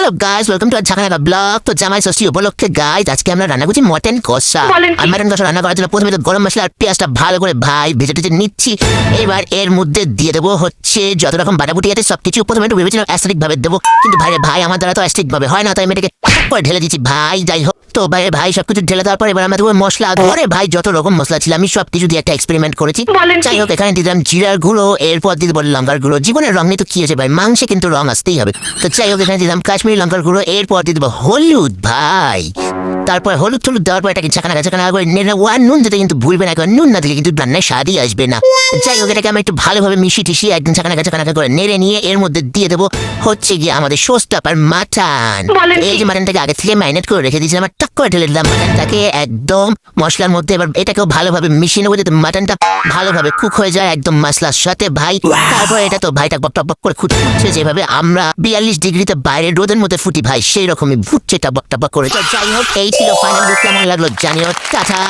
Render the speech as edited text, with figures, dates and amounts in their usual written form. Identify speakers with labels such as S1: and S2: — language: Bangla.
S1: Hello guys, welcome to Jhankanaka blog. তো জামাই ষষ্ঠী উপলক্ষে গাইস আজকে আমরা রান্না করছি মটন কষা। আর মটন কষা রান্না করার জন্য প্রথমে তো গরম মশলা আর পেঁয়াজটা ভালো করে ভেজে টেজে নিচ্ছি। এবার এর মধ্যে দিয়ে দেবো হচ্ছে যত রকম বাটাবুটি আছে সবকিছু। প্রথমে একটু ভেবেছিলাম অ্যাস্টেটিক ভাবে দেবো, কিন্তু ভাই আমার দ্বারা তো অ্যাস্টেটিক ভাবে হয় না, তাই আমি এটাকে করে ঢেলে দিচ্ছি ভাই। যাই হোক, তো ভাই সবকিছু ঢেলে দেওয়ার পর এবার আমরা দেবো মশলা। ঘরে ভাই যত রকম মশলা ছিল আমি সবকিছু দিয়ে একটা এক্সপেরিমেন্ট করেছি। যাই হোক, এখানে দিলাম জিরার গুঁড়ো, এরপর দিয়ে দেবো লঙ্কার গুঁড়ো। জীবনের রং নিয়ে তো কি হয়েছে ভাই, মাংসে কিন্তু রং আসতেই হবে। তো যাই হোক, এখানে দিলাম কাশ্মীরি লঙ্কার গুঁড়ো, এরপর দিয়ে দেবো হলুদ ভাই। তারপর হলুদ টলুদ দেওয়ার পর এটাকে ঝাঁকানা করে নেড়ে নুন দিতে কিন্তু ভুলবে না, কারণ নুন না দিলে কিন্তু রান্নায় স্বাদই আসবে না। যাই হোক, এটাকে আমি একটু ভালোভাবে মিশিয়ে একদম ঝাঁকানা করে নেড়ে নিয়ে এর মধ্যে দিয়ে দেবো হচ্ছে গিয়ে আমাদের শোস্টাপার মাটন। এই যে মাটনটাকে আগে থেকে ম্যারিনেট করে রেখে দিয়েছিলাম, আমার টাক করে ঢেলে দিলাম মাটনটাকে একদম মশলার মধ্যে। এবার এটাকেও ভালোভাবে মিশিয়ে নেবো যাতে মাটনটা ভালোভাবে কুক হয়ে যায় একদম মশলার সাথে ভাই। তারপর এটা তো ভাইটা বক টক করে ফুটছে, যেভাবে আমরা 42 ডিগ্রিতে বাইরে রোদের মধ্যে ফুটি ভাই, সেই রকমই ফুটছে টক টক করে। তো যাই হোক, এই ছিল ফাইনাল লুক। কেমন লাগলো জানিও। টাটা।